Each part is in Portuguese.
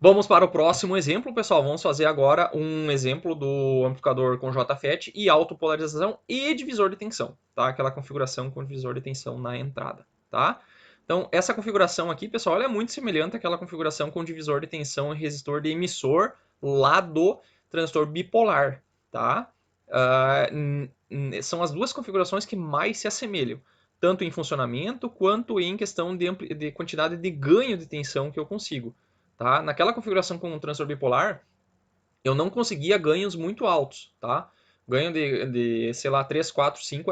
Vamos para o próximo exemplo, pessoal. Vamos fazer agora um exemplo do amplificador com JFET e autopolarização e divisor de tensão, tá? Aquela configuração com divisor de tensão na entrada, tá? Então, essa configuração aqui, pessoal, ela é muito semelhante àquela configuração com divisor de tensão e resistor de emissor lá do transistor bipolar, tá? São as duas configurações que mais se assemelham, tanto em funcionamento quanto em questão de quantidade de ganho de tensão que eu consigo. Tá? Naquela configuração com o transistor bipolar, eu não conseguia ganhos muito altos. Tá? Ganho sei lá, 3, 4, 5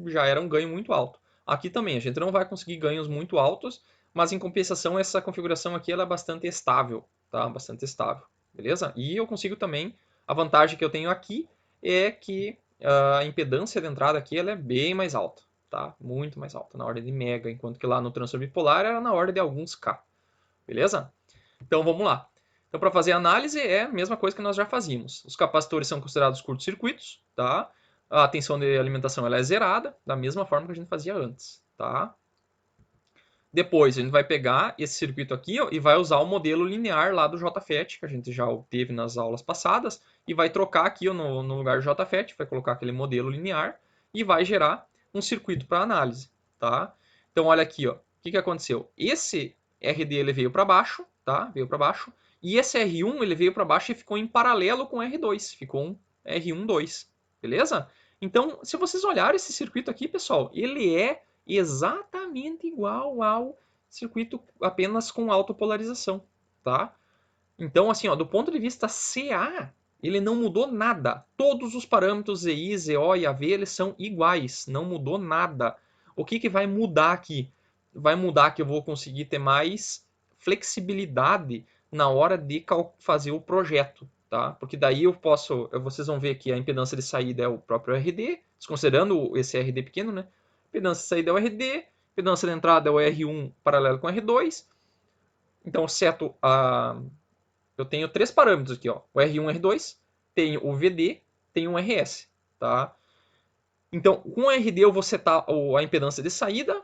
já era um ganho muito alto. Aqui também, a gente não vai conseguir ganhos muito altos, mas em compensação essa configuração aqui ela é bastante estável. Tá? Bastante estável. Beleza? E eu consigo também, a vantagem que eu tenho aqui é que a impedância de entrada aqui ela é bem mais alta. Tá? Muito mais alta, na ordem de mega, enquanto que lá no transistor bipolar era na ordem de alguns K. Beleza? Então vamos lá. Então, para fazer a análise é a mesma coisa que nós já fazíamos. Os capacitores são considerados curtos-circuitos, tá? A tensão de alimentação ela é zerada, da mesma forma que a gente fazia antes, tá? Depois a gente vai pegar esse circuito aqui ó, e vai usar o modelo linear lá do JFET, que a gente já teve nas aulas passadas, e vai trocar aqui ó, no lugar do JFET, vai colocar aquele modelo linear e vai gerar um circuito para análise, tá? Então olha aqui, ó, o que aconteceu? Esse RD ele veio para baixo, tá? Veio para baixo, e esse R1 ele veio para baixo e ficou em paralelo com o R2, ficou um R1, 2, beleza? Então, se vocês olharem esse circuito aqui, pessoal, ele é exatamente igual ao circuito apenas com autopolarização, tá? Então, assim, ó, do ponto de vista CA, ele não mudou nada. Todos os parâmetros ZI, ZO e AV, eles são iguais, não mudou nada. O que vai mudar aqui? Vai mudar que eu vou conseguir ter mais flexibilidade na hora de fazer o projeto, tá? Porque daí vocês vão ver que a impedância de saída é o próprio RD, desconsiderando esse RD pequeno, né? Impedância de saída é o RD, impedância de entrada é o R1 paralelo com o R2. Então, eu tenho três parâmetros aqui, ó. O R1 e R2, tenho o VD, tenho o RS, tá? Então, com o RD eu vou setar a impedância de saída,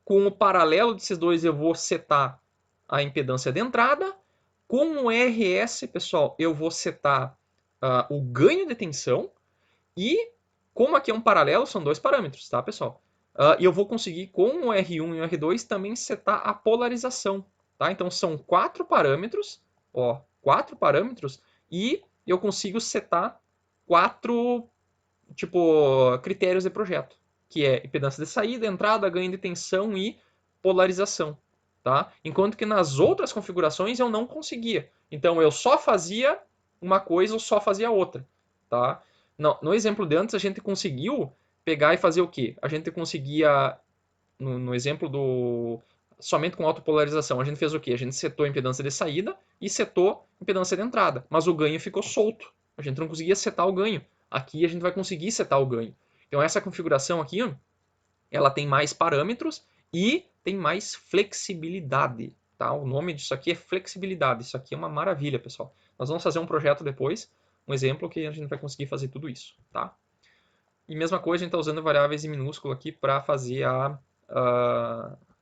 com o paralelo desses dois eu vou setar a impedância de entrada, com o RS, pessoal, eu vou setar o ganho de tensão e, como aqui é um paralelo, são dois parâmetros, tá, pessoal? E eu vou conseguir, com o R1 e o R2, também setar a polarização, tá? Então, são quatro parâmetros, ó, quatro parâmetros, e eu consigo setar quatro, tipo, critérios de projeto, que é impedância de saída, entrada, ganho de tensão e polarização, tá? Enquanto que nas outras configurações eu não conseguia. Então, eu só fazia uma coisa ou só fazia outra, tá? No exemplo de antes, a gente conseguiu pegar e fazer o quê? A gente conseguia, no exemplo do somente com autopolarização, a gente fez o quê? A gente setou a impedância de saída e setou a impedância de entrada, mas o ganho ficou solto. A gente não conseguia setar o ganho. Aqui a gente vai conseguir setar o ganho. Então essa configuração aqui, ela tem mais parâmetros e tem mais flexibilidade. Tá? O nome disso aqui é flexibilidade. Isso aqui é uma maravilha, pessoal. Nós vamos fazer um projeto depois, um exemplo que a gente vai conseguir fazer tudo isso. Tá? E mesma coisa, a gente está usando variáveis em minúsculo aqui para fazer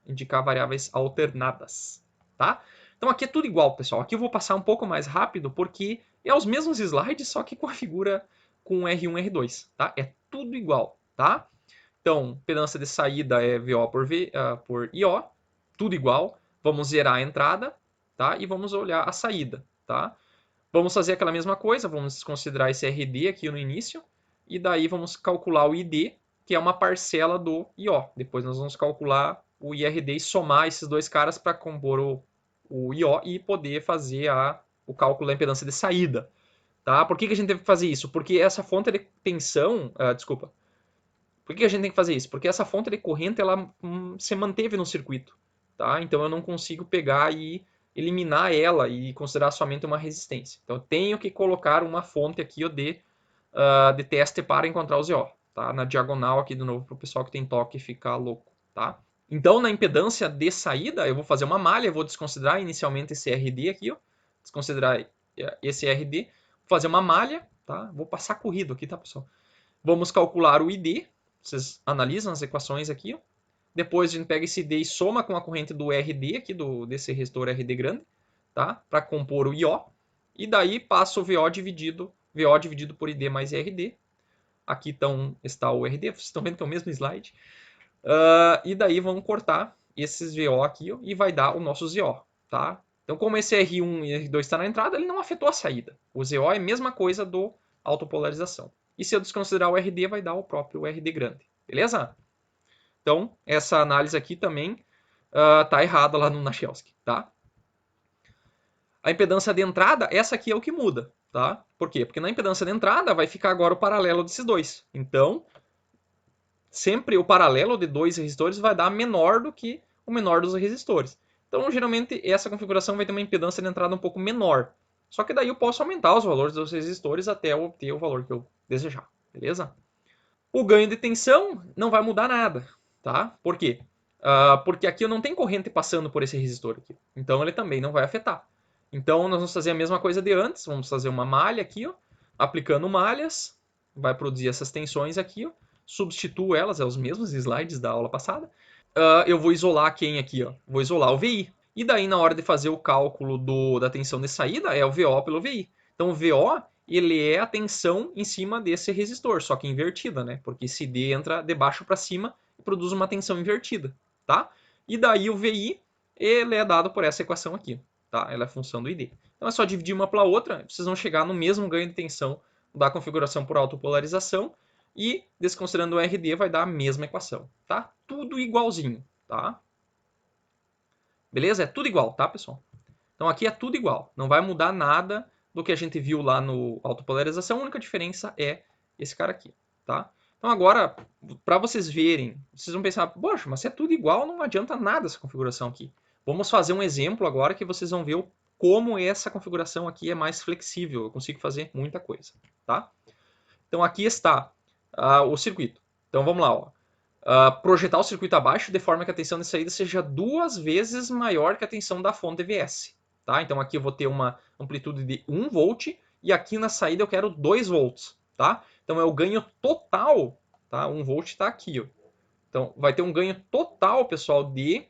indicar variáveis alternadas. Tá? Então aqui é tudo igual, pessoal. Aqui eu vou passar um pouco mais rápido porque é os mesmos slides, só que com a figura com R1 e R2. Tá? É tudo igual. Tá? Então, impedância de saída é VO por IO, tudo igual. Vamos zerar a entrada, tá? E vamos olhar a saída, tá? Vamos fazer aquela mesma coisa, vamos considerar esse RD aqui no início, e daí vamos calcular o ID, que é uma parcela do IO. Depois nós vamos calcular o IRD e somar esses dois caras para compor o IO e poder fazer o cálculo da impedância de saída. Tá? Por que a gente teve que fazer isso? Porque essa fonte de tensão, desculpa, por que a gente tem que fazer isso? Porque essa fonte de corrente ela se manteve no circuito, tá? Então eu não consigo pegar e eliminar ela e considerar somente uma resistência. Então eu tenho que colocar uma fonte aqui de teste para encontrar o ZO, tá? Na diagonal aqui de novo para o pessoal que tem toque ficar louco, tá? Então na impedância de saída eu vou fazer uma malha, eu vou desconsiderar inicialmente esse RD aqui, ó, desconsiderar esse RD, vou fazer uma malha, tá? Vou passar corrido aqui, tá, pessoal? Vamos calcular o ID, vocês analisam as equações aqui, ó. Depois a gente pega esse ID e soma com a corrente do RD aqui, desse resistor RD grande, tá? Para compor o IO. E daí passa o VO dividido por ID mais RD. Aqui está o RD, vocês estão vendo que é o mesmo slide. E daí vamos cortar esses VO aqui, ó, e vai dar o nosso ZO, tá? Então, como esse R1 e R2 está na entrada, ele não afetou a saída. O ZO é a mesma coisa do autopolarização. E se eu desconsiderar o RD, vai dar o próprio RD grande. Beleza? Então, essa análise aqui também tá errada lá no Nachelski, tá? A impedância de entrada, essa aqui é o que muda, tá? Por quê? Porque na impedância de entrada vai ficar agora o paralelo desses dois. Então, sempre o paralelo de dois resistores vai dar menor do que o menor dos resistores. Então, geralmente, essa configuração vai ter uma impedância de entrada um pouco menor. Só que daí eu posso aumentar os valores dos resistores até eu obter o valor que eu desejar, beleza? O ganho de tensão não vai mudar nada, tá? Por quê? Porque aqui eu não tenho corrente passando por esse resistor aqui. Então, ele também não vai afetar. Então, nós vamos fazer a mesma coisa de antes. Vamos fazer uma malha aqui, ó, aplicando malhas. Vai produzir essas tensões aqui, ó. Substituo elas, é os mesmos slides da aula passada. Eu vou isolar quem aqui, ó? Vou isolar o VI. E daí, na hora de fazer o cálculo da tensão de saída, é o VO pelo VI. Então, o VO, ele é a tensão em cima desse resistor, só que invertida, né? Porque esse D entra de baixo para cima e produz uma tensão invertida, tá? E daí o VI, ele é dado por essa equação aqui, tá? Ela é a função do ID. Então, é só dividir uma pela outra, vocês vão chegar no mesmo ganho de tensão da configuração por autopolarização, e desconsiderando o RD vai dar a mesma equação, tá? Tudo igualzinho, tá? Beleza? É tudo igual, tá, pessoal? Então aqui é tudo igual, não vai mudar nada do que a gente viu lá no autopolarização, a única diferença é esse cara aqui, tá? Então agora, para vocês verem, vocês vão pensar, poxa, mas se é tudo igual, não adianta nada essa configuração aqui. Vamos fazer um exemplo agora que vocês vão ver como essa configuração aqui é mais flexível, eu consigo fazer muita coisa, tá? Então aqui está o circuito. Então vamos lá, ó. Projetar o circuito abaixo de forma que a tensão de saída seja 2 vezes maior que a tensão da fonte VS. Tá? Então aqui eu vou ter uma amplitude de 1 volt e aqui na saída eu quero 2 volts. Tá? Então é o ganho total, tá? 1 volt está aqui. Ó. Então vai ter um ganho total, pessoal, de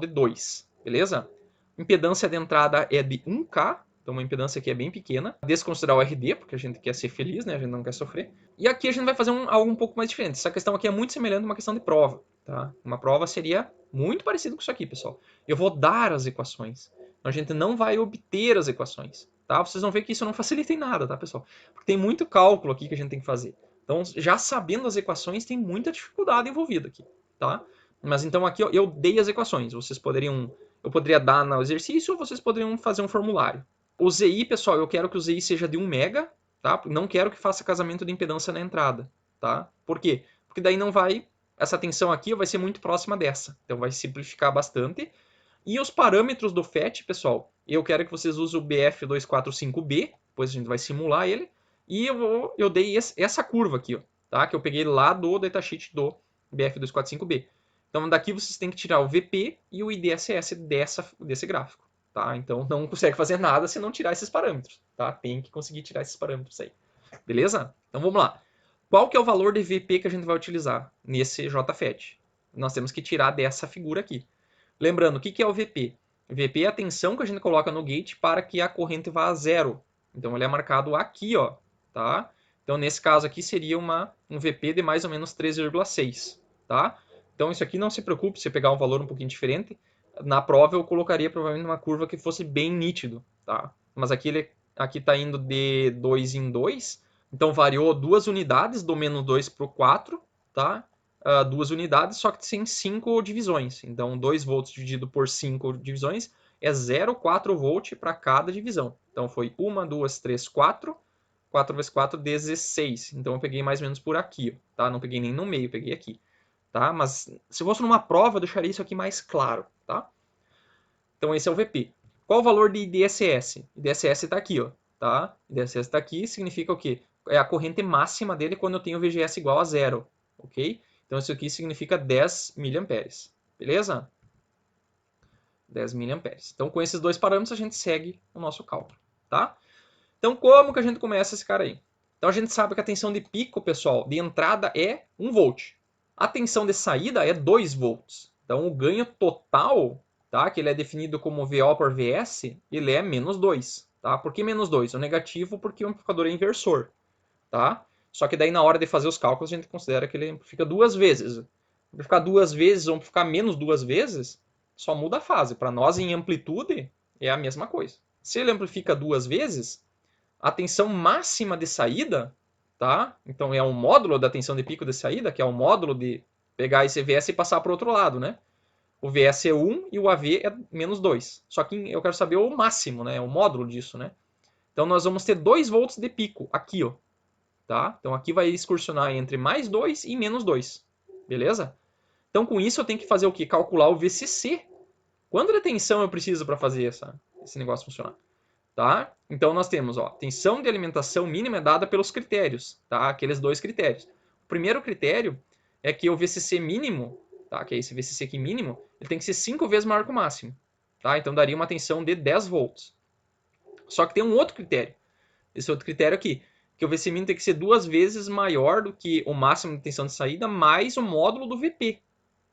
2. Beleza? Impedância de entrada é de 1K. Então, uma impedância aqui é bem pequena. Desconsiderar o RD, porque a gente quer ser feliz, né? A gente não quer sofrer. E aqui a gente vai fazer algo um pouco mais diferente. Essa questão aqui é muito semelhante a uma questão de prova. Tá? Uma prova seria muito parecida com isso aqui, pessoal. Eu vou dar as equações. A gente não vai obter as equações. Tá? Vocês vão ver que isso não facilita em nada, tá, pessoal? Porque tem muito cálculo aqui que a gente tem que fazer. Então, já sabendo as equações, tem muita dificuldade envolvida aqui. Tá? Mas então aqui eu dei as equações. Eu poderia dar no exercício ou vocês poderiam fazer um formulário. O ZI, pessoal, eu quero que o ZI seja de 1 mega, tá? Não quero que faça casamento de impedância na entrada, tá? Por quê? Porque daí não vai... Essa tensão aqui vai ser muito próxima dessa. Então vai simplificar bastante. E os parâmetros do FET, pessoal, eu quero que vocês usem o BF245B, depois a gente vai simular ele. E eu dei essa curva aqui, ó, tá? Que eu peguei lá do datasheet do BF245B. Então daqui vocês têm que tirar o VP e o IDSS desse gráfico. Tá? Então não consegue fazer nada se não tirar esses parâmetros. Tá? Tem que conseguir tirar esses parâmetros aí. Beleza? Então vamos lá. Qual que é o valor de VP que a gente vai utilizar nesse JFET? Nós temos que tirar dessa figura aqui. Lembrando, o que é o VP? VP é a tensão que a gente coloca no gate para que a corrente vá a zero. Então ele é marcado aqui, ó, tá? Então nesse caso aqui seria um VP de mais ou menos 3,6, tá? Então isso aqui não se preocupe se pegar um valor um pouquinho diferente. Na prova eu colocaria provavelmente uma curva que fosse bem nítido, tá? Mas aqui ele está indo de 2 em 2, então variou 2 unidades, do menos 2 para o 4, tá? 2 unidades, só que sem 5 divisões. Então 2 volts dividido por 5 divisões é 0,4 volt para cada divisão. Então foi 1, 2, 3, 4. 4 vezes 4, 16. Então eu peguei mais ou menos por aqui, tá? Não peguei nem no meio, peguei aqui. Tá? Mas se fosse numa prova, eu deixaria isso aqui mais claro, tá? Então esse é o VP. Qual o valor de IDSS? IDSS está aqui, ó, tá? IDSS está aqui, significa o quê? É a corrente máxima dele quando eu tenho VGS igual a 0, ok? Então isso aqui significa 10 mA, beleza? 10 mA. Então com esses dois parâmetros a gente segue o nosso cálculo, tá? Então como que a gente começa esse cara aí? Então a gente sabe que a tensão de pico, pessoal, de entrada é 1 volt. A tensão de saída é 2 volts. Então o ganho total tá? Que ele é definido como VO por VS, ele é menos 2, tá? Por que menos 2? O negativo porque o amplificador é inversor, tá? Só que daí na hora de fazer os cálculos a gente considera que ele amplifica duas vezes. Amplificar duas vezes ou amplificar menos duas vezes, só muda a fase. Para nós em amplitude é a mesma coisa. Se ele amplifica duas vezes, a tensão máxima de saída, tá? Então é um módulo da tensão de pico de saída, que é o módulo de pegar esse VS e passar para o outro lado, né? O VS é 1 e o AV é menos 2. Só que eu quero saber o máximo, né? O módulo disso, né? Então nós vamos ter 2 volts de pico aqui, ó. Tá? Então aqui vai excursionar entre mais 2 e menos 2. Beleza? Então com isso eu tenho que fazer o quê? Calcular o VCC. Quanto de tensão eu preciso para fazer esse negócio funcionar? Tá? Então nós temos, ó, tensão de alimentação mínima é dada pelos critérios, tá? Aqueles dois critérios. O primeiro critério é que o VCC mínimo, tá? Que é esse VCC aqui mínimo, ele tem que ser 5 vezes maior que o máximo, tá? Então daria uma tensão de 10 volts. Só que tem um outro critério. Esse outro critério aqui, que o VCC mínimo tem que ser 2 vezes maior do que o máximo de tensão de saída mais o módulo do VP,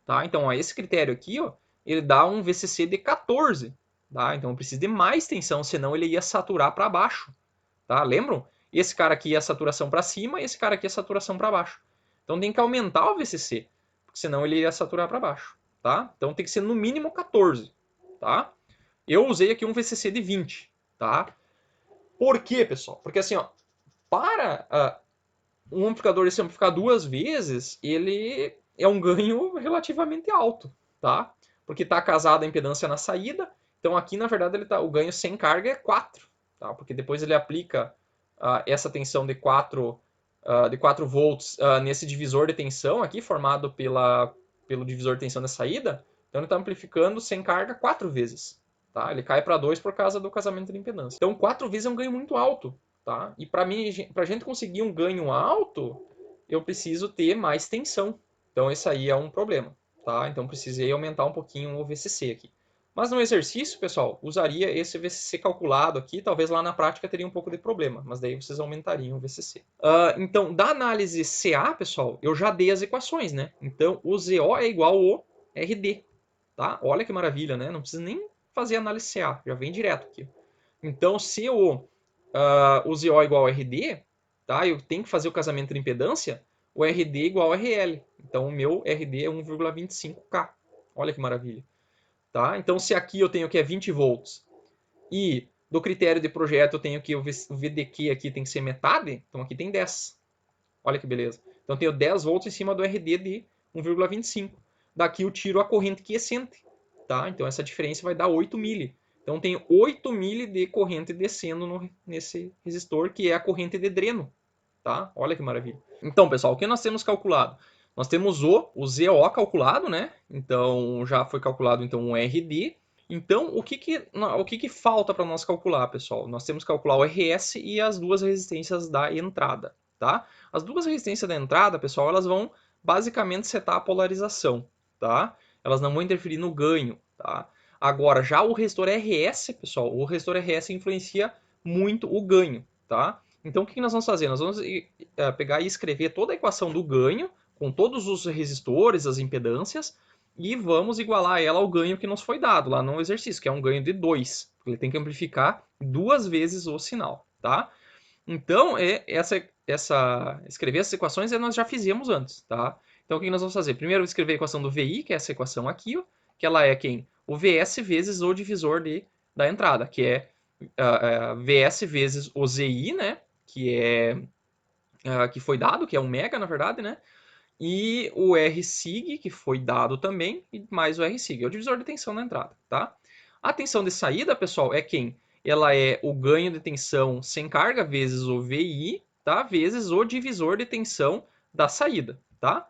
tá? Então, ó, esse critério aqui, ó, ele dá um VCC de 14, tá? Então, precisa de mais tensão, senão ele ia saturar para baixo, tá? Lembram? Esse cara aqui é a saturação para cima e esse cara aqui é a saturação para baixo. Então, tem que aumentar o VCC, porque senão ele ia saturar para baixo, tá? Então, tem que ser no mínimo 14, tá? Eu usei aqui um VCC de 20, tá? Por quê, pessoal? Porque assim, ó, para um amplificador se amplificar duas vezes, ele é um ganho relativamente alto, tá? Porque está casada a impedância na saída, então aqui na verdade o ganho sem carga é 4, tá? Porque depois ele aplica essa tensão de 4 volts nesse divisor de tensão aqui, formado pelo divisor de tensão da saída, então ele está amplificando sem carga 4 vezes. Tá? Ele cai para 2 por causa do casamento de impedância. Então 4 vezes é um ganho muito alto. Tá? E para a gente conseguir um ganho alto, eu preciso ter mais tensão. Então esse aí é um problema. Tá? Então precisei aumentar um pouquinho o VCC aqui. Mas no exercício, pessoal, usaria esse VCC calculado aqui. Talvez lá na prática teria um pouco de problema, mas daí vocês aumentariam o VCC. Então, da análise CA, pessoal, eu já dei as equações, né? Então, o ZO é igual ao RD. Tá? Olha que maravilha, né? Não precisa nem fazer análise CA, já vem direto aqui. Então, se o ZO é igual a RD, tá? Eu tenho que fazer o casamento de impedância, o RD é igual a RL. Então, o meu RD é 1,25K. Olha que maravilha. Tá? Então, se aqui eu tenho que é 20 volts e do critério de projeto eu tenho que o VDQ aqui tem que ser metade, então aqui tem 10. Olha que beleza. Então, eu tenho 10 volts em cima do RD de 1,25. Daqui eu tiro a corrente quiescente. Tá? Então, essa diferença vai dar 8 mili. Então, tem 8 mili de corrente descendo nesse resistor, que é a corrente de dreno. Tá? Olha que maravilha. Então, pessoal, o que nós temos calculado? Nós temos o ZO calculado, né? Então, já foi calculado então, o RD. Então, o que falta para nós calcular, pessoal? Nós temos que calcular o RS e as duas resistências da entrada. Tá? As duas resistências da entrada, pessoal, elas vão basicamente setar a polarização. Tá? Elas não vão interferir no ganho. Tá? Agora, já o resistor RS, pessoal, o resistor RS influencia muito o ganho. Tá? Então, o que nós vamos fazer? Nós vamos pegar e escrever toda a equação do ganho, com todos os resistores, as impedâncias, e vamos igualar ela ao ganho que nos foi dado lá no exercício, que é um ganho de 2. Ele tem que amplificar 2 vezes o sinal. Tá? Então, escrever essas equações nós já fizemos antes. Tá? Então, o que nós vamos fazer? Primeiro, escrever a equação do VI, que é essa equação aqui, ó, que ela é quem? O VS vezes o divisor da entrada, que é VS vezes o ZI, né? Que foi dado, que é 1 mega, na verdade, né? E o Rsig, que foi dado também, e mais o Rsig, é o divisor de tensão na entrada, tá? A tensão de saída, pessoal, é quem? Ela é o ganho de tensão sem carga vezes o VI, tá? Vezes o divisor de tensão da saída, tá?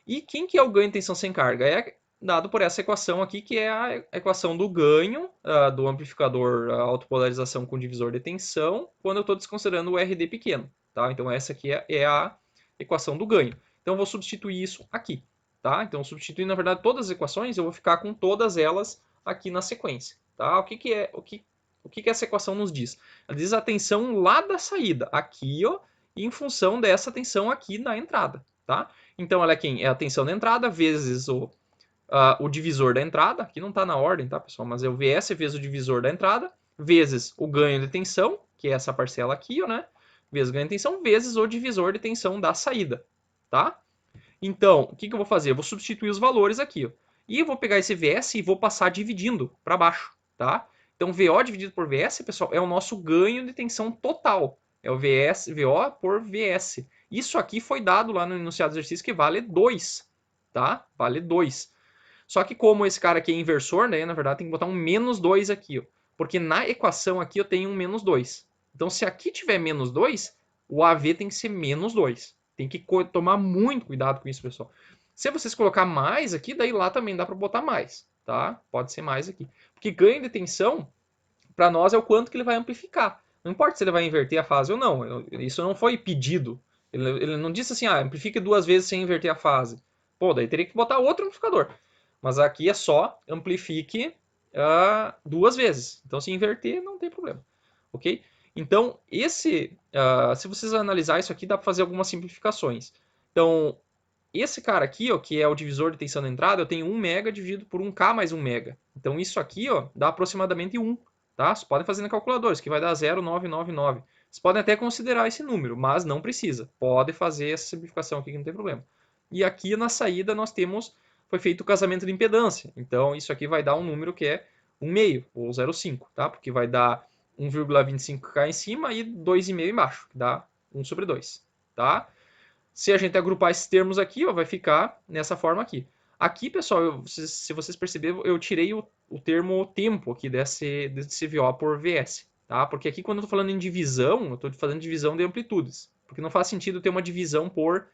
E quem que é o ganho de tensão sem carga? É dado por essa equação aqui, que é a equação do ganho do amplificador autopolarização com divisor de tensão, quando eu estou desconsiderando o RD pequeno. Tá? Então, essa aqui é a equação do ganho. Então, eu vou substituir isso aqui. Tá? Então, substituindo, na verdade, todas as equações, eu vou ficar com todas elas aqui na sequência. Tá? O que essa equação nos diz? Ela diz a tensão lá da saída, aqui, ó, em função dessa tensão aqui na entrada. Tá? Então, ela é quem? É a tensão da entrada vezes o divisor da entrada, aqui não está na ordem, tá, pessoal? Mas é o VS vezes o divisor da entrada, vezes o ganho de tensão, que é essa parcela aqui, ó, né? Vezes o ganho de tensão, vezes o divisor de tensão da saída, tá? Então, o que eu vou fazer? Eu vou substituir os valores aqui, ó. E eu vou pegar esse VS e vou passar dividindo para baixo, tá? Então, VO dividido por VS, pessoal, é o nosso ganho de tensão total. É o VO por VS. Isso aqui foi dado lá no enunciado do exercício que vale 2, tá? Vale 2. Só que como esse cara aqui é inversor, né, na verdade tem que botar um menos 2 aqui, ó, porque na equação aqui eu tenho um menos 2. Então se aqui tiver menos 2, o AV tem que ser menos 2. Tem que tomar muito cuidado com isso, pessoal. Se vocês colocar mais aqui, daí lá também dá para botar mais, tá? Pode ser mais aqui. Porque ganho de tensão, para nós, é o quanto que ele vai amplificar. Não importa se ele vai inverter a fase ou não. Isso não foi pedido. Ele não disse assim, amplifique 2 vezes sem inverter a fase. Pô, daí teria que botar outro amplificador. Mas aqui é só amplifique 2 vezes. Então, se inverter, não tem problema. Ok? Então, se vocês analisar isso aqui, dá para fazer algumas simplificações. Então, esse cara aqui, ó, que é o divisor de tensão da entrada, eu tenho 1 mega dividido por 1K mais 1 mega. Então, isso aqui, ó, dá aproximadamente 1. Tá? Vocês podem fazer na calculadora, isso aqui vai dar 0,999. Vocês podem até considerar esse número, mas não precisa. Pode fazer essa simplificação aqui que não tem problema. E aqui na saída nós temos, foi feito o casamento de impedância. Então isso aqui vai dar um número que é 1,5 ou 0,5, tá? Porque vai dar 1,25K em cima e 2,5 embaixo, que dá 1 sobre 2, tá? Se a gente agrupar esses termos aqui, ó, vai ficar nessa forma aqui. Aqui, pessoal, se vocês perceberam, eu tirei o termo tempo aqui desse VO por VS, tá? Porque aqui quando eu estou falando em divisão, eu estou fazendo divisão de amplitudes. Porque não faz sentido ter uma divisão por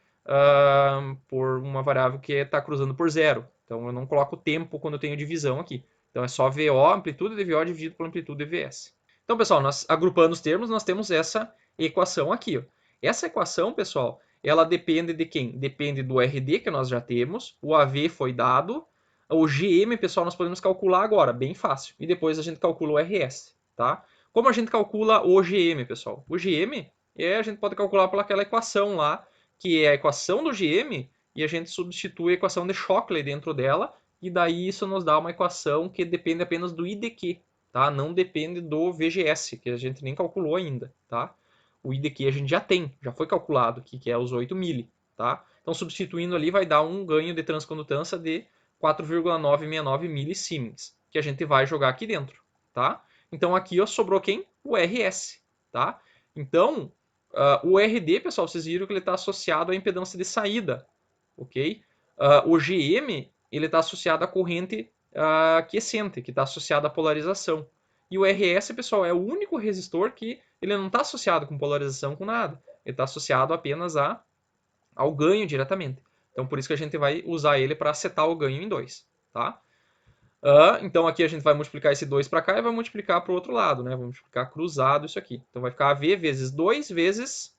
uma variável que está cruzando por zero. Então eu não coloco tempo quando eu tenho divisão aqui. Então é só VO, amplitude de VO dividido por amplitude de VS. Então, pessoal, nós agrupando os termos, nós temos essa equação aqui, ó. Essa equação, pessoal, ela depende de quem? Depende do RD, que nós já temos, o AV foi dado, o GM, pessoal, nós podemos calcular agora, bem fácil, e depois a gente calcula o RS, tá? Como a gente calcula o GM, pessoal? O GM, a gente pode calcular por aquela equação lá, que é a equação do GM, e a gente substitui a equação de Shockley dentro dela, e daí isso nos dá uma equação que depende apenas do IDQ, tá? Não depende do VGS, que a gente nem calculou ainda, tá? O IDQ a gente já tem, já foi calculado aqui, que é os 8 mili, tá? Então, substituindo ali, vai dar um ganho de transcondutância de 4,969 milisiemens, que a gente vai jogar aqui dentro, tá? Então, aqui ó, sobrou quem? O RS, tá? Então, o RD, pessoal, vocês viram que ele está associado à impedância de saída, ok? O GM, ele está associado à corrente quiescente, que está associada à polarização. E o RS, pessoal, é o único resistor que ele não está associado com polarização com nada. Ele está associado apenas ao ganho diretamente. Então, por isso que a gente vai usar ele para setar o ganho em 2. Tá? Então, aqui a gente vai multiplicar esse 2 para cá e vai multiplicar para o outro lado. Né? Vamos multiplicar cruzado isso aqui. Então, vai ficar AV vezes 2 vezes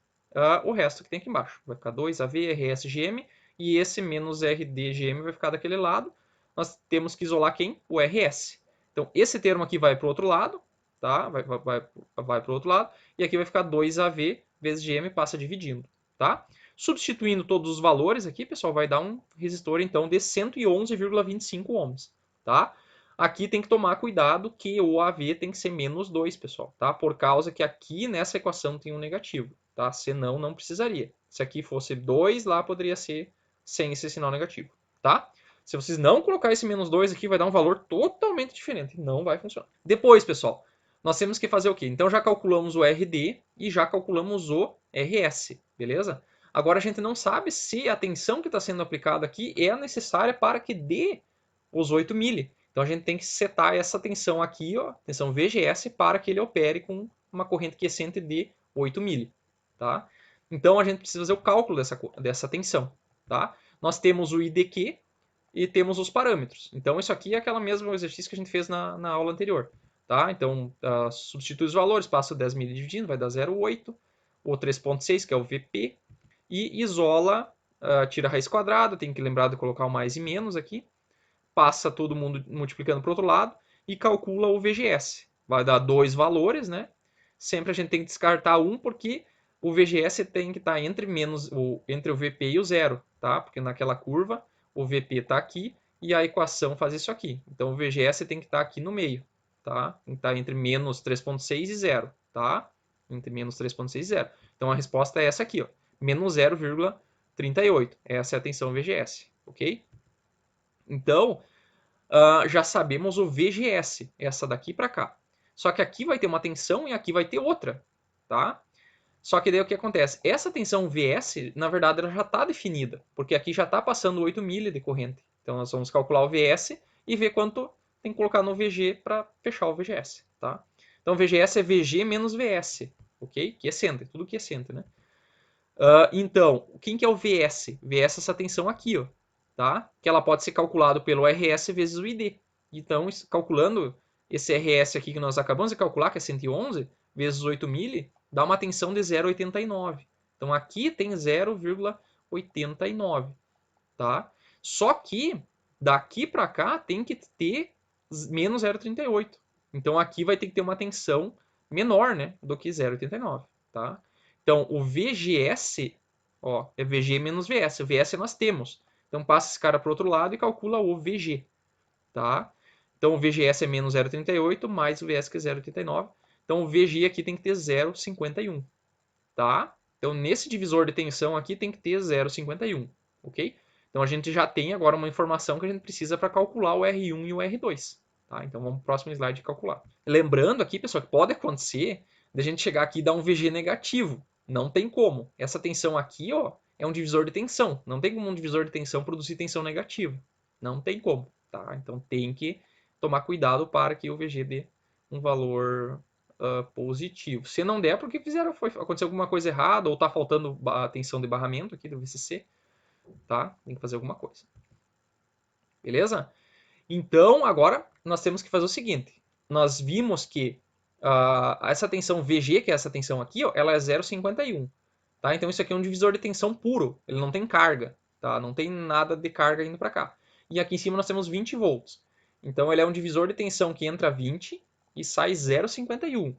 o resto que tem aqui embaixo. Vai ficar 2 AV, RS, GM. E esse menos RD, GM vai ficar daquele lado. Nós temos que isolar quem? O RS. Então, esse termo aqui vai para o outro lado, tá? Vai para o outro lado. E aqui vai ficar 2AV vezes GM, passa dividindo, tá? Substituindo todos os valores aqui, pessoal, vai dar um resistor, então, de 111,25 ohms, tá? Aqui tem que tomar cuidado que o AV tem que ser menos 2, pessoal, tá? Por causa que aqui nessa equação tem um negativo, tá? Senão, não precisaria. Se aqui fosse 2, lá poderia ser sem esse sinal negativo, tá? Se vocês não colocar esse menos 2 aqui, vai dar um valor totalmente diferente. Não vai funcionar. Depois, pessoal, nós temos que fazer o quê? Então já calculamos o RD e já calculamos o RS, beleza? Agora a gente não sabe se a tensão que está sendo aplicada aqui é necessária para que dê os 8 mili. Então a gente tem que setar essa tensão aqui, ó, tensão VGS, para que ele opere com uma corrente quiescente de 8 mili. Tá? Então a gente precisa fazer o cálculo dessa tensão. Tá? Nós temos o IDQ, e temos os parâmetros. Então, isso aqui é aquele mesmo exercício que a gente fez na aula anterior. Tá? Então, substitui os valores, passa o 10 mili dividindo, vai dar 0,8. O 3,6, que é o VP. E isola, tira a raiz quadrada, tem que lembrar de colocar o mais e menos aqui. Passa todo mundo multiplicando para o outro lado e calcula o VGS. Vai dar dois valores, né? Sempre a gente tem que descartar um, porque o VGS tem que estar entre o VP e o zero, tá? Porque naquela curva o VP está aqui e a equação faz isso aqui. Então, o VGS tem que estar aqui no meio, tá? Tem que estar entre menos 3,6 e 0, tá? Entre menos 3,6 e 0. Então, a resposta é essa aqui, ó, menos 0,38. Essa é a tensão VGS, ok? Então, já sabemos o VGS, essa daqui para cá. Só que aqui vai ter uma tensão e aqui vai ter outra, tá? Só que daí o que acontece? Essa tensão VS, na verdade, ela já está definida, porque aqui já está passando 8 milha de corrente. Então, nós vamos calcular o VS e ver quanto tem que colocar no VG para fechar o VGS, tá? Então, VGS é VG menos VS, ok? Quiescente, tudo quiescente, né? Então, quem que é o VS? VS é essa tensão aqui, ó, tá? Que ela pode ser calculada pelo RS vezes o ID. Então, calculando esse RS aqui que nós acabamos de calcular, que é 111, vezes 8 mili, dá uma tensão de 0,89. Então, aqui tem 0,89, tá? Só que, daqui para cá, tem que ter menos 0,38. Então, aqui vai ter que ter uma tensão menor, né, do que 0,89, tá? Então, o VGS, ó, é VG menos VS. O VS nós temos. Então, passa esse cara para o outro lado e calcula o VG, tá? Então, o VGS é menos 0,38 mais o VS que é 0,89. Então, o VG aqui tem que ter 0,51, tá? Então, nesse divisor de tensão aqui tem que ter 0,51, ok? Então, a gente já tem agora uma informação que a gente precisa para calcular o R1 e o R2. Tá? Então, vamos para o próximo slide calcular. Lembrando aqui, pessoal, que pode acontecer de a gente chegar aqui e dar um VG negativo. Não tem como. Essa tensão aqui, ó, é um divisor de tensão. Não tem como um divisor de tensão produzir tensão negativa. Não tem como. Tá? Então, tem que tomar cuidado para que o VG dê um valor positivo. Se não der, porque aconteceu alguma coisa errada ou está faltando a tensão de barramento aqui do VCC, tá? Tem que fazer alguma coisa. Beleza? Então, agora nós temos que fazer o seguinte. Nós vimos que essa tensão VG, que é essa tensão aqui, ó, ela é 0,51. Tá? Então, isso aqui é um divisor de tensão puro. Ele não tem carga. Tá? Não tem nada de carga indo para cá. E aqui em cima nós temos 20 volts. Então, ele é um divisor de tensão que entra 20 e sai 0,51.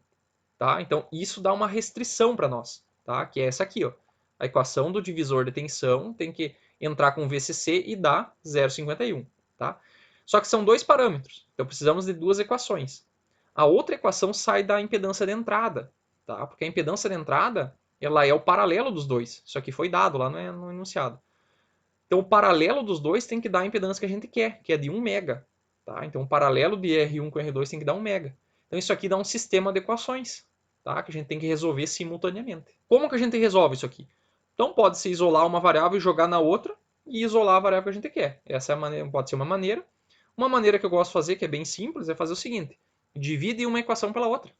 Tá? Então, isso dá uma restrição para nós, tá? Que é essa aqui, ó. A equação do divisor de tensão tem que entrar com VCC e dar 0,51, tá? Só que são dois parâmetros, então precisamos de duas equações. A outra equação sai da impedância de entrada, tá? Porque a impedância de entrada, ela é o paralelo dos dois. Isso aqui foi dado lá no enunciado. Então, o paralelo dos dois tem que dar a impedância que a gente quer, que é de 1 mega, tá? Então, o paralelo de R1 com R2 tem que dar 1 mega. Então, isso aqui dá um sistema de equações, tá? Que a gente tem que resolver simultaneamente. Como que a gente resolve isso aqui? Então, pode-se isolar uma variável e jogar na outra e isolar a variável que a gente quer. Essa é a maneira, pode ser uma maneira. Uma maneira que eu gosto de fazer, que é bem simples, é fazer o seguinte. Divide uma equação pela outra,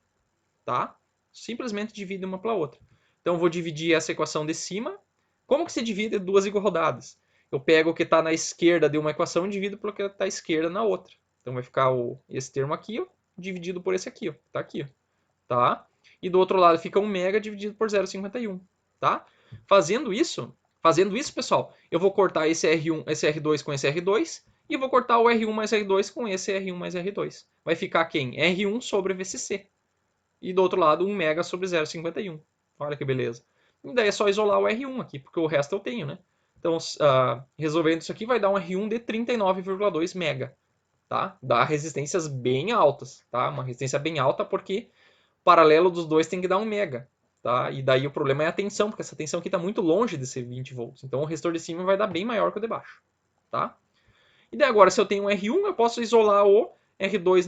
tá? Simplesmente divide uma pela outra. Então, eu vou dividir essa equação de cima. Como que se divide duas igualdades? Eu pego o que está na esquerda de uma equação e divido pelo que está à esquerda na outra. Então, vai ficar esse termo aqui, ó, dividido por esse aqui, ó, tá aqui, ó, tá? E do outro lado fica 1 mega dividido por 0,51, tá? Fazendo isso, pessoal, eu vou cortar esse R1, esse R2 com esse R2 e vou cortar o R1 mais R2 com esse R1 mais R2. Vai ficar quem? R1 sobre VCC. E do outro lado, 1 mega sobre 0,51. Olha que beleza. E daí é só isolar o R1 aqui, porque o resto eu tenho, né? Então, resolvendo isso aqui, vai dar um R1 de 39,2 mega, tá? Dá resistências bem altas, tá? Uma resistência bem alta porque o paralelo dos dois tem que dar 1 mega, tá? E daí o problema é a tensão, porque essa tensão aqui está muito longe de ser 20 volts. Então, o resistor de cima vai dar bem maior que o de baixo, tá? E daí agora, se eu tenho um R1, eu posso isolar o R2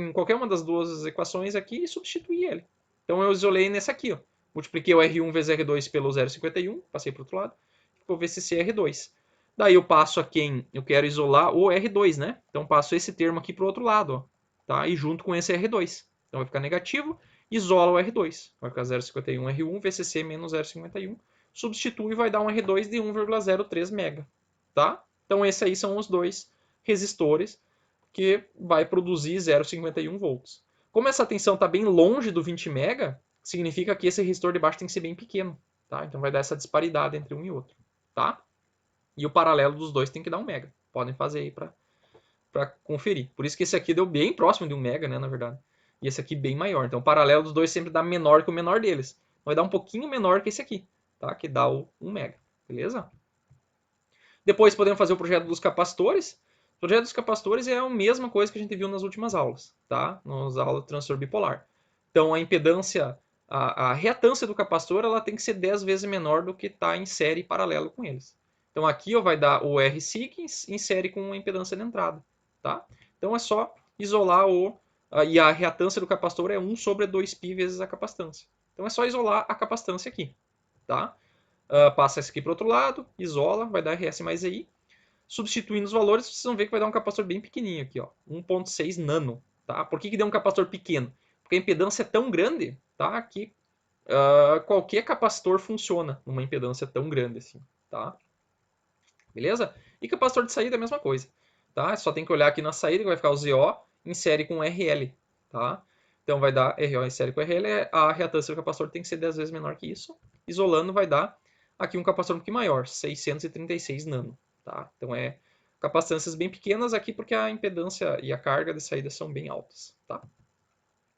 em qualquer uma das duas equações aqui e substituir ele. Então eu isolei nesse aqui, ó. Multipliquei o R1 vezes R2 pelo 0,51, passei para o outro lado, ficou VCC R2. Daí eu passo a quem eu quero isolar o R2, né? Então passo esse termo aqui para o outro lado, ó, tá? E junto com esse R2. Então vai ficar negativo, isola o R2. Vai ficar 0,51 R1, VCC menos 0,51. Substitui e vai dar um R2 de 1,03 mega, tá? Então, esses aí são os dois resistores que vai produzir 0,51 volts. Como essa tensão está bem longe do 20 mega, significa que esse resistor de baixo tem que ser bem pequeno. Tá? Então, vai dar essa disparidade entre um e outro. Tá? E o paralelo dos dois tem que dar 1 mega. Podem fazer aí para conferir. Por isso que esse aqui deu bem próximo de 1 mega, né, na verdade. E esse aqui bem maior. Então, o paralelo dos dois sempre dá menor que o menor deles. Vai dar um pouquinho menor que esse aqui, tá? Que dá o 1 mega. Beleza? Depois podemos fazer o projeto dos capacitores. O projeto dos capacitores é a mesma coisa que a gente viu nas últimas aulas, tá? Nas aulas de transtorno bipolar. Então, a impedância, a reatância do capacitor, ela tem que ser 10 vezes menor do que está em série paralelo com eles. Então, aqui ó, vai dar o RSIC em série com a impedância de entrada, tá? Então, é só isolar e a reatância do capacitor é 1 sobre 2π vezes a capacitância. Então, é só isolar a capacitância aqui, tá? Passa isso aqui para o outro lado, isola, vai dar RS mais EI. Substituindo os valores, vocês vão ver que vai dar um capacitor bem pequenininho aqui, ó, 1.6 nano. Tá? Por que deu um capacitor pequeno? Porque a impedância é tão grande, tá, que qualquer capacitor funciona numa impedância tão grande assim. Tá? Beleza? E capacitor de saída é a mesma coisa. Tá? Só tem que olhar aqui na saída que vai ficar o ZO em série com RL. Tá? Então vai dar RO em série com RL, a reatância do capacitor tem que ser 10 vezes menor que isso. Isolando vai dar aqui um capacitor um pouquinho maior, 636 nano. Tá? Então é capacitâncias bem pequenas aqui porque a impedância e a carga de saída são bem altas. Tá?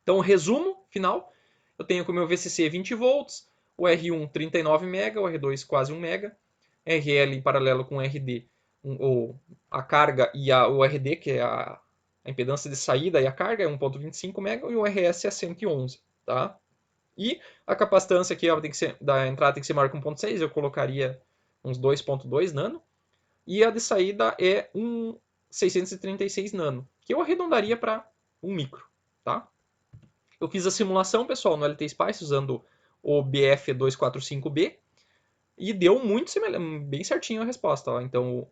Então, resumo final, eu tenho com o meu VCC 20 volts, o R1 39 MB, o R2 quase 1 MB, RL em paralelo com o RD, ou a carga e o RD, que é a impedância de saída e a carga, é 1.25 MB, e o RS é 111. Tá? E a capacitância aqui tem que ser, da entrada tem que ser maior que 1.6, eu colocaria uns 2.2 nano. E a de saída é 636 nano, que eu arredondaria para 1 micro. Tá? Eu fiz a simulação, pessoal, no LT Spice usando o BF245B e deu muito bem certinho a resposta. Ó. Então,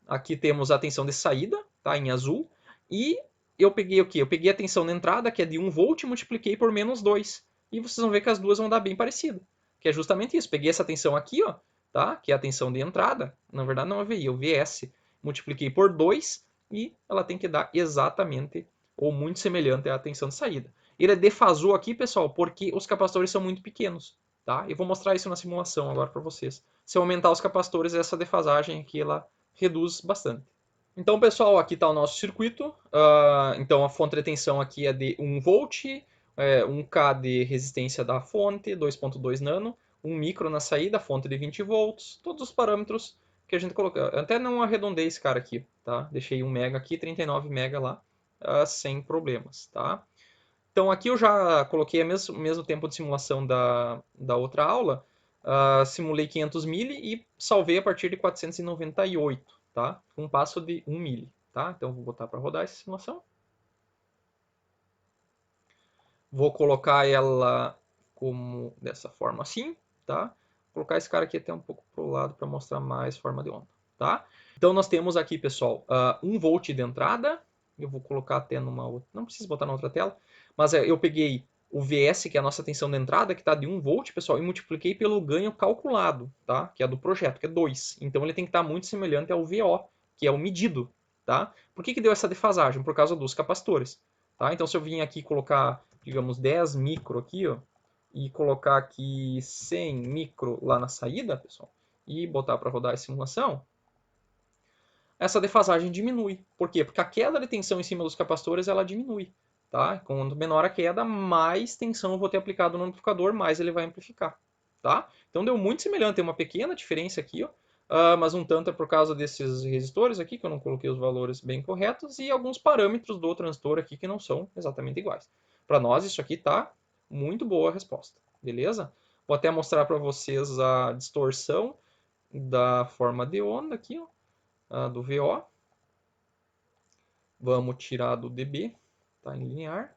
aqui temos a tensão de saída, tá, em azul, e eu peguei o quê? Eu peguei a tensão de entrada, que é de 1 volt, e multipliquei por menos 2. E vocês vão ver que as duas vão dar bem parecido. Que é justamente isso. Peguei essa tensão aqui, ó, tá? Que é a tensão de entrada. Na verdade, não é VI, é o VS. Multipliquei por 2 e ela tem que dar exatamente ou muito semelhante à tensão de saída. Ele defasou aqui, pessoal, porque os capacitores são muito pequenos. Tá? Eu vou mostrar isso na simulação agora para vocês. Se eu aumentar os capacitores, essa defasagem aqui ela reduz bastante. Então, pessoal, aqui está o nosso circuito. Então, a fonte de tensão aqui é de 1 volt, 1K de resistência da fonte, 2.2 nano, 1 micro na saída, fonte de 20 volts, todos os parâmetros que a gente colocou. Eu até não arredondei esse cara aqui, tá? Deixei 1 mega aqui, 39 mega lá, sem problemas, tá? Então aqui eu já coloquei o mesmo tempo de simulação da outra aula, simulei 500 mili e salvei a partir de 498, tá? Um passo de 1 mili, tá? Então vou botar para rodar essa simulação. Vou colocar ela como dessa forma assim, tá? Vou colocar esse cara aqui até um pouco para o lado para mostrar mais forma de onda, tá? Então nós temos aqui, pessoal, 1 volt de entrada. Eu vou colocar até numa outra, não precisa botar na outra tela, mas eu peguei o VS, que é a nossa tensão de entrada, que está de 1 volt, pessoal, e multipliquei pelo ganho calculado, tá? Que é do projeto, que é 2. Então ele tem que estar muito semelhante ao VO, que é o medido, tá? Por que deu essa defasagem? Por causa dos capacitores, tá? Então se eu vim aqui colocar, digamos, 10 micro aqui, ó, e colocar aqui 100 micro lá na saída, pessoal, e botar para rodar a simulação, essa defasagem diminui. Por quê? Porque a queda de tensão em cima dos capacitores ela diminui. Tá? Quanto menor a queda, mais tensão eu vou ter aplicado no amplificador, mais ele vai amplificar. Tá? Então deu muito semelhante, tem uma pequena diferença aqui, ó, mas um tanto é por causa desses resistores aqui, que eu não coloquei os valores bem corretos, e alguns parâmetros do transistor aqui que não são exatamente iguais. Para nós isso aqui está muito boa a resposta, beleza? Vou até mostrar para vocês a distorção da forma de onda aqui, ó, do VO. Vamos tirar do dB, tá em linear.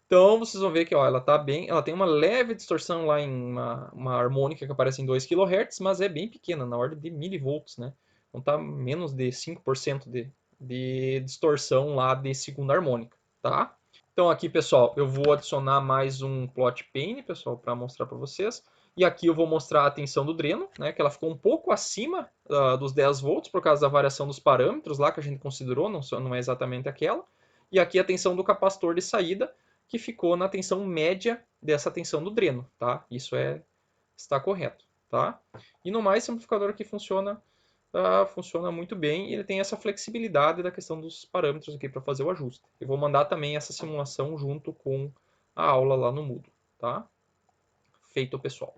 Então vocês vão ver que ó, ela tá bem, ela tem uma leve distorção lá em uma harmônica que aparece em 2 kHz, mas é bem pequena, na ordem de milivolts, né? Então tá menos de 5% de distorção lá de segunda harmônica, tá? Então aqui, pessoal, eu vou adicionar mais um plot pane, pessoal, para mostrar para vocês. E aqui eu vou mostrar a tensão do dreno, né, que ela ficou um pouco acima dos 10 volts por causa da variação dos parâmetros lá que a gente considerou, não é exatamente aquela. E aqui a tensão do capacitor de saída, que ficou na tensão média dessa tensão do dreno, tá? Isso está correto, tá? E no mais, esse amplificador aqui funciona muito bem e ele tem essa flexibilidade da questão dos parâmetros aqui para fazer o ajuste. Eu vou mandar também essa simulação junto com a aula lá no Moodle, tá? Feito, pessoal.